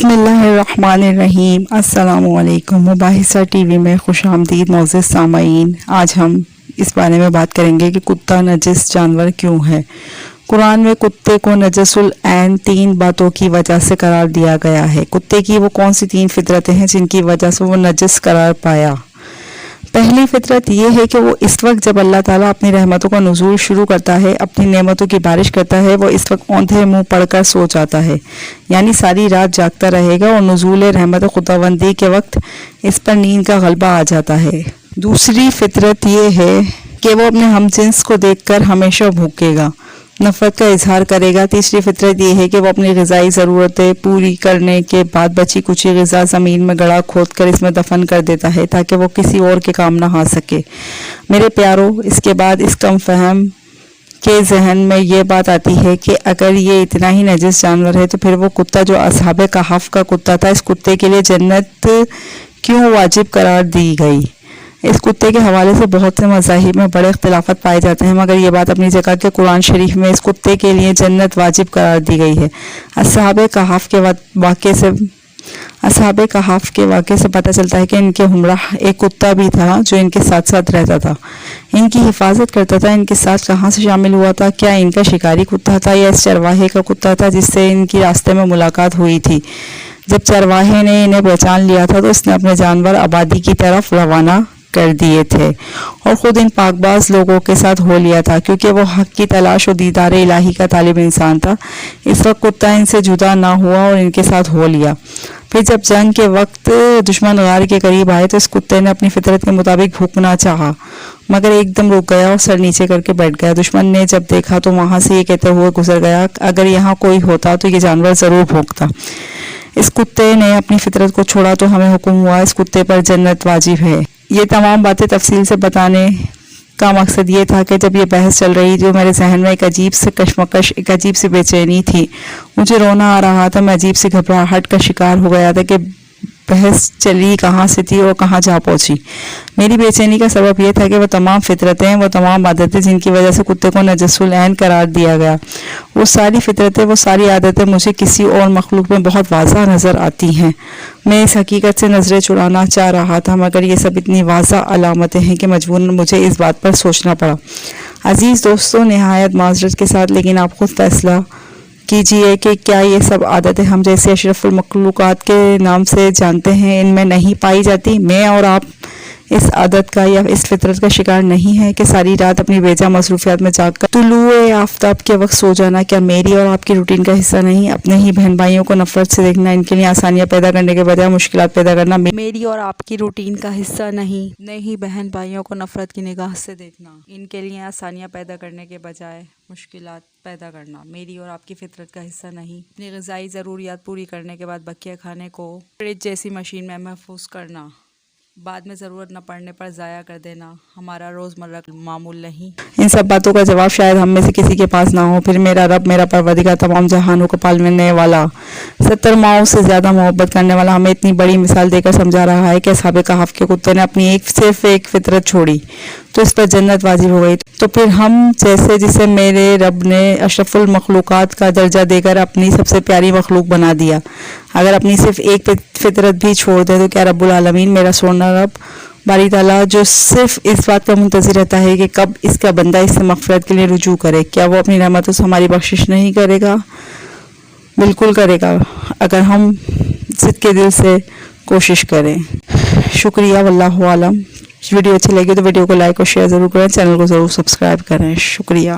بسم اللہ الرحمن الرحیم۔ السلام علیکم۔ مباحثہ ٹی وی میں خوش آمدید معزز سامعین۔ آج ہم اس بارے میں بات کریں گے کہ کتا نجس جانور کیوں ہے۔ قرآن میں کتے کو نجس العین 3 باتوں کی وجہ سے قرار دیا گیا ہے۔ کتے کی وہ کون سی 3 فطرتیں ہیں جن کی وجہ سے وہ نجس قرار پایا؟ پہلی فطرت یہ ہے کہ وہ اس وقت جب اللہ تعالیٰ اپنی رحمتوں کا نزول شروع کرتا ہے، اپنی نعمتوں کی بارش کرتا ہے، وہ اس وقت اوندھے منہ پڑھ کر سو جاتا ہے، یعنی ساری رات جاگتا رہے گا اور نزول رحمت خداوندی کے وقت اس پر نیند کا غلبہ آ جاتا ہے۔ دوسری فطرت یہ ہے کہ وہ اپنے ہم جنس کو دیکھ کر ہمیشہ بھوکے گا، نفرت کا اظہار کرے گا۔ تیسری فطرت یہ ہے کہ وہ اپنی غذائی ضرورتیں پوری کرنے کے بعد بچی کچی غذا زمین میں گڑھا کھود کر اس میں دفن کر دیتا ہے تاکہ وہ کسی اور کے کام نہ آ سکے۔ میرے پیارو، اس کے بعد اس کم فہم کے ذہن میں یہ بات آتی ہے کہ اگر یہ اتنا ہی نجس جانور ہے تو پھر وہ کتا جو اصحاب کہف کا کتا تھا، اس کتے کے لیے جنت کیوں واجب قرار دی گئی؟ اس کتے کے حوالے سے بہت سے مذاہب میں بڑے اختلافات پائے جاتے ہیں، مگر یہ بات اپنی جگہ کہ قرآن شریف میں اس کتے کے لیے جنت واجب قرار دی گئی ہے۔ اصحاب کہف کے واقعے سے پتہ چلتا ہے کہ ان کے ہمراہ ایک کتا بھی تھا جو ان کے ساتھ ساتھ رہتا تھا، ان کی حفاظت کرتا تھا۔ ان کے ساتھ کہاں سے شامل ہوا تھا؟ کیا ان کا شکاری کتا تھا یا اس چرواہے کا کتا تھا جس سے ان کی راستے میں ملاقات ہوئی تھی؟ جب چرواہے نے انہیں پہچان لیا تھا تو اس نے اپنے جانور آبادی کی طرف روانہ کر دیے تھے اور خود ان پاک باز لوگوں کے ساتھ ہو لیا تھا، کیونکہ وہ حق کی تلاش و دیدار الہی کا طالب انسان تھا۔ اس وقت کتا ان سے جدا نہ ہوا اور ان کے ساتھ ہو لیا۔ پھر جب جنگ کے وقت دشمن غار کے قریب آئے تو اس کتے نے اپنی فطرت کے مطابق بھونکنا چاہا، مگر ایک دم رک گیا اور سر نیچے کر کے بیٹھ گیا۔ دشمن نے جب دیکھا تو وہاں سے یہ کہتے ہوئے گزر گیا، اگر یہاں کوئی ہوتا تو یہ جانور ضرور بھونکتا۔ اس کتے نے اپنی فطرت کو چھوڑا تو ہمیں حکم ہوا اس کتے پر جنت واجب ہے۔ یہ تمام باتیں تفصیل سے بتانے کا مقصد یہ تھا کہ جب یہ بحث چل رہی جو میرے ذہن میں ایک عجیب سے کشمکش، ایک عجیب سی بے چینی تھی، مجھے رونا آ رہا تھا، میں عجیب سی گھبراہٹ کا شکار ہو گیا تھا کہ بحث چلی کہاں سے تھی اور کہاں جا پہنچی۔ میری بے چینی کا سبب یہ تھا کہ وہ تمام فطرتیں، وہ تمام عادتیں جن کی وجہ سے کتے کو نجس العین قرار دیا گیا، وہ ساری فطرتیں، وہ ساری عادتیں مجھے کسی اور مخلوق میں بہت واضح نظر آتی ہیں۔ میں اس حقیقت سے نظریں چڑانا چاہ رہا تھا، مگر یہ سب اتنی واضح علامتیں ہیں کہ مجبوراً مجھے اس بات پر سوچنا پڑا۔ عزیز دوستوں، نہایت معذرت کے ساتھ لیکن آپ خود فیصلہ کیجئے کہ کیا یہ سب عادتیں ہم جیسے اشرف المخلوقات کے نام سے جانتے ہیں ان میں نہیں پائی جاتی؟ میں اور آپ اس عادت کا یا اس فطرت کا شکار نہیں ہے کہ ساری رات اپنی بیجا مصروفیات میں جاگ کر طلوع آفتاب کے وقت سو جانا کیا میری اور آپ کی روٹین کا حصہ نہیں؟ اپنے ہی بہن بھائیوں کو نفرت سے دیکھنا، ان کے لیے آسانیاں پیدا کرنے کے بجائے مشکلات پیدا کرنا میری اور آپ کی روٹین کا حصہ نہیں؟ نہیں، بہن بھائیوں کو نفرت کی نگاہ سے دیکھنا، ان کے لیے آسانیاں پیدا کرنے کے بجائے مشکلات پیدا کرنا میری اور آپ کی فطرت کا حصہ نہیں؟ اپنی غذائی ضروریات پوری کرنے کے بعد بقیہ کھانے کو فریج جیسی مشین میں محفوظ کرنا، بعد میں ضرورت نہ پڑنے پر ضائع کر دینا ہمارا روزمرہ معمول نہیں؟ ان سب باتوں کا جواب شاید ہم میں سے کسی کے پاس نہ ہو۔ پھر میرا رب، میرا پروردگار، تمام جہانوں کو پالنے والا، 70 ماؤں سے زیادہ محبت کرنے والا ہمیں اتنی بڑی مثال دے کر سمجھا رہا ہے کہ اصحاب کہف کے کتے نے اپنی صرف ایک فطرت چھوڑی تو اس پر جنت واجب ہو گئی، تو پھر ہم جیسے جسے میرے رب نے اشرف المخلوقات کا درجہ دے کر اپنی سب سے پیاری مخلوق بنا دیا، اگر اپنی صرف ایک فطرت بھی چھوڑ دے تو کیا رب العالمین، میرا سونا رب باری تعالیٰ جو صرف اس بات کا منتظر رہتا ہے کہ کب اس کا بندہ اس سے مغفرت کے لیے رجوع کرے، کیا وہ اپنی رحمتوں سے ہماری بخشش نہیں کرے گا؟ بالکل کرے گا، اگر ہم صدقے دل سے کوشش کریں۔ شکریہ، واللہ عالم۔ ویڈیو اچھی لگی تو ویڈیو کو لائک اور شیئر ضرور کریں، چینل کو ضرور سبسکرائب کریں۔ شکریہ۔